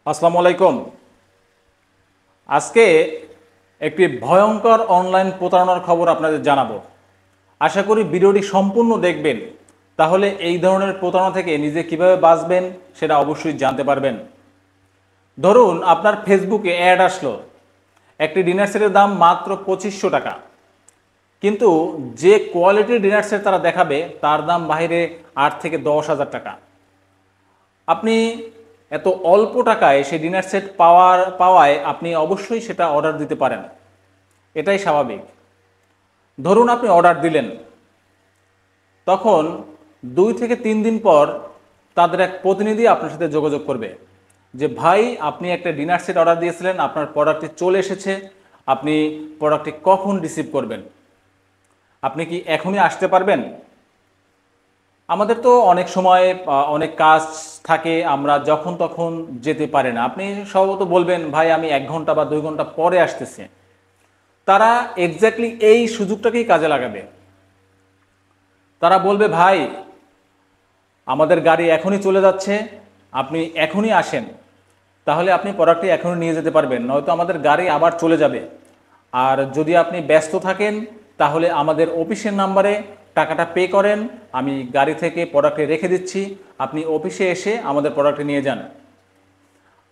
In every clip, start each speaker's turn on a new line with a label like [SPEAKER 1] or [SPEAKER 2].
[SPEAKER 1] আসসালামু আলাইকুম। আজকে একটি ভয়ঙ্কর অনলাইন প্রতারণার খবর আপনাদের জানাবো। আশা করি ভিডিওটি সম্পূর্ণ দেখবেন, তাহলে এই ধরনের প্রতারণা থেকে নিজে কিভাবে বাঁচবেন সেটা অবশ্যই জানতে পারবেন। ধরুন আপনার ফেসবুকে অ্যাড আসলো, একটি ডিনার সেটের দাম মাত্র 2500 টাকা, কিন্তু যে কোয়ালিটির ডিনার সেট তারা দেখাবে তার দাম বাইরে 8 থেকে 10 হাজার টাকা। আপনি এত অল্প টাকায় সেই ডিনার সেট পাওয়ায় আপনি অবশ্যই সেটা অর্ডার দিতে পারেন, এটাই স্বাভাবিক। ধরুন আপনি অর্ডার দিলেন, তখন 2 থেকে 3 দিন পর তাদের এক প্রতিনিধি আপনার সাথে যোগাযোগ করবে যে ভাই আপনি একটা ডিনার সেট অর্ডার দিয়েছিলেন, আপনার প্রোডাক্টটি চলে এসেছে, আপনি প্রোডাক্টটি কখন রিসিভ করবেন, আপনি কি এখনই আসতে পারবেন? আমাদের তো অনেক সময় অনেক কাজ থাকে, আমরা যখন তখন যেতে পারি না। আপনি সম্ভবত বলবেন ভাই আমি 1 ঘন্টা বা 2 ঘন্টা পরে আসতেছি। তারা এক্স্যাক্টলি এই সুযোগটাকেই কাজে লাগাবে। তারা বলবে ভাই আমাদের গাড়ি এখনই চলে যাচ্ছে, আপনি এখনই আসেন, তাহলে আপনি প্রোডাক্টটি এখনই নিয়ে যেতে পারবেন, নয়তো আমাদের গাড়ি আবার চলে যাবে। আর যদি আপনি ব্যস্ত থাকেন তাহলে আমাদের অফিসের নাম্বারে টাকাটা পে করেন, আমি গাড়ি থেকে প্রোডাক্টটি রেখে দিচ্ছি, আপনি অফিসে এসে আমাদের প্রোডাক্টটি নিয়ে যান।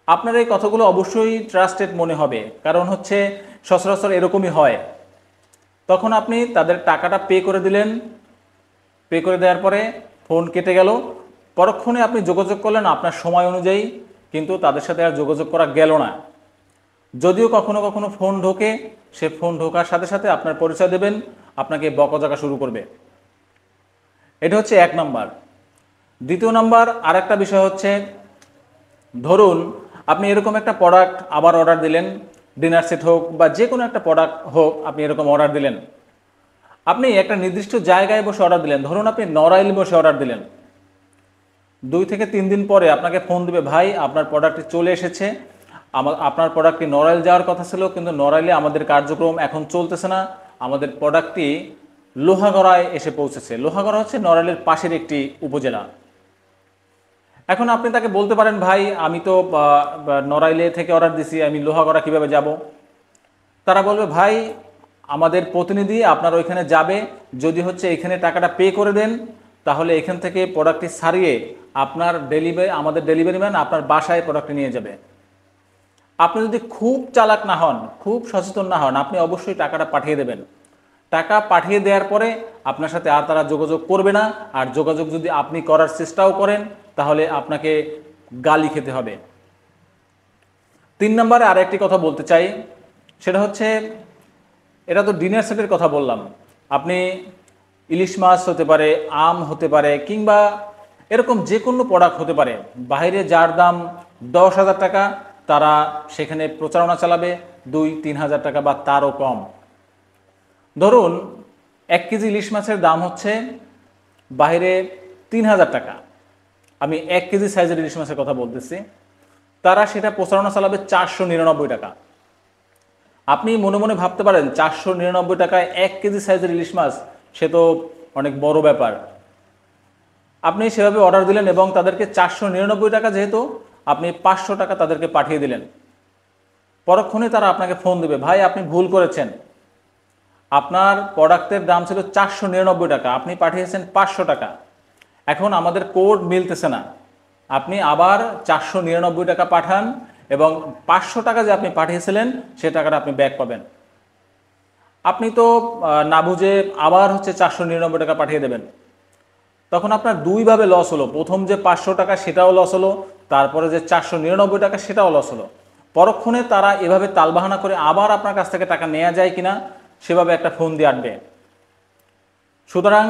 [SPEAKER 1] আপনার এই কথাগুলো অবশ্যই ট্রাস্টেড মনে হবে, কারণ হচ্ছে সচরাচর এরকমই হয়। তখন আপনি তাদের টাকাটা পে করে দিলেন, পে করে দেওয়ার পরে ফোন কেটে গেল। পরক্ষণে আপনি যোগাযোগ করলেন আপনার সময় অনুযায়ী, কিন্তু তাদের সাথে আর যোগাযোগ করা গেল না। যদিও কখনো কখনো ফোন ঢোকে, সে ফোন ঢোকার সাথে সাথে আপনার পরিচয় দেবেন, আপনাকে বকাঝকা শুরু করবে। এটা হচ্ছে 1 নাম্বার। দ্বিতীয় নাম্বার আর একটা বিষয় হচ্ছে, ধরুন আপনি এরকম একটা প্রোডাক্ট আবার অর্ডার দিলেন, ডিনার সেট হোক বা যে কোনো একটা প্রোডাক্ট হোক, আপনি এরকম অর্ডার দিলেন। আপনি একটা নির্দিষ্ট জায়গায় বসে অর্ডার দিলেন, ধরুন আপনি নড়াইল বসে অর্ডার দিলেন। 2 থেকে 3 দিন পরে আপনাকে ফোন দিবে ভাই আপনার প্রোডাক্টটি চলে এসেছে, আপনার প্রোডাক্টটি নড়াইল যাওয়ার কথা ছিল, কিন্তু নড়াইলে আমাদের কার্যক্রম এখন চলতেছে না, আমাদের প্রোডাক্টটি লোহাগড়ায় এসে পৌঁছেছে। লোহাগড়া হচ্ছে নড়াইলের পাশের একটি উপজেলা। এখন আপনি তাকে বলতে পারেন ভাই আমি তো নড়াইলে থেকে অর্ডার দিছি, আমি লোহাগড়া কিভাবে যাব? তারা বলবে ভাই আমাদের প্রতিনিধি আপনার ওইখানে যাবে, যদি হচ্ছে এখানে টাকাটা পে করে দেন তাহলে এখান থেকে প্রোডাক্টটি সারিয়ে আপনার আমাদের ডেলিভারি ম্যান আপনার বাসায় প্রোডাক্টটি নিয়ে যাবে। আপনি যদি খুব চালাক না হন, খুব সচেতন না হন, আপনি অবশ্যই টাকাটা পাঠিয়ে দেবেন। টাকা পাঠিয়ে দেওয়ার পরে আপনার সাথে আর তারা যোগাযোগ করবে না, আর যোগাযোগ যদি আপনি করার চেষ্টাও করেন তাহলে আপনাকে গালি খেতে হবে। 3 নম্বরে আর একটি কথা বলতে চাই, সেটা হচ্ছে, এটা তো ডিনার সেটের কথা বললাম, আপনি ইলিশ মাছ হতে পারে, আম হতে পারে, কিংবা এরকম যে কোনো প্রোডাক্ট হতে পারে, বাইরে যার দাম 10,000 টাকা তারা সেখানে প্রচারণা চালাবে 2-3 হাজার টাকা বা তারও কম। ধরুন 1 কেজি ইলিশ মাছের দাম হচ্ছে বাইরে 3,000 টাকা, আমি 1 কেজি সাইজের ইলিশ মাছের কথা বলতেছি, তারা সেটা প্রচারণা চালাবে 499 টাকা। আপনি মনে মনে ভাবতে পারেন 499 টাকায় 1 কেজি সাইজের ইলিশ মাছ, সে তো অনেক বড় ব্যাপার। আপনি সেভাবে অর্ডার দিলেন এবং তাদেরকে 499 টাকা, যেহেতু আপনি 500 টাকা তাদেরকে পাঠিয়ে দিলেন। পরক্ষণে তারা আপনাকে ফোন দেবে ভাই আপনি ভুল করেছেন, আপনার প্রোডাক্টের দাম ছিল 499 টাকা, আপনি পাঠিয়েছেন 500 টাকা, এখন আমাদের কোড মিলতেছে না, আপনি আবার 499 টাকা পাঠান এবং 500 টাকা যে আপনি পাঠিয়েছিলেন সে টাকাটা আপনি ব্যাক পাবেন। আপনি তো না বুঝে আবার হচ্ছে 499 টাকা পাঠিয়ে দেবেন, তখন আপনার দুইভাবে লস হলো। প্রথম যে 500 টাকা সেটাও লস হলো, তারপরে যে 499 টাকা সেটাও লস হলো। পরক্ষণে তারা এভাবে তালবাহানা করে আবার আপনার কাছ থেকে টাকা নেওয়া যায় কিনা সেভাবে একটা ফোন দিয়ে আনবে। সুতরাং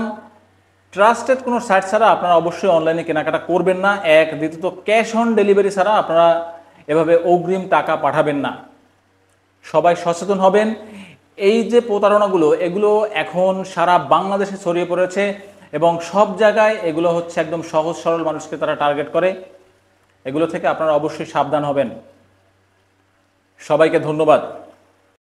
[SPEAKER 1] ট্রাস্টেড কোনো সাইট ছাড়া আপনারা অবশ্যই অনলাইনে কেনাকাটা করবেন না। দ্বিতীয়ত ক্যাশ অন ডেলিভারি ছাড়া আপনারা এভাবে অগ্রিম টাকা পাঠাবেন না। সবাই সচেতন হবেন। এই যে প্রতারণাগুলো, এগুলো এখন সারা বাংলাদেশে ছড়িয়ে পড়েছে এবং সব জায়গায় এগুলো হচ্ছে একদম সহজ সরল মানুষকে তারা টার্গেট করে। এগুলো থেকে আপনারা অবশ্যই সাবধান হবেন। সবাইকে ধন্যবাদ।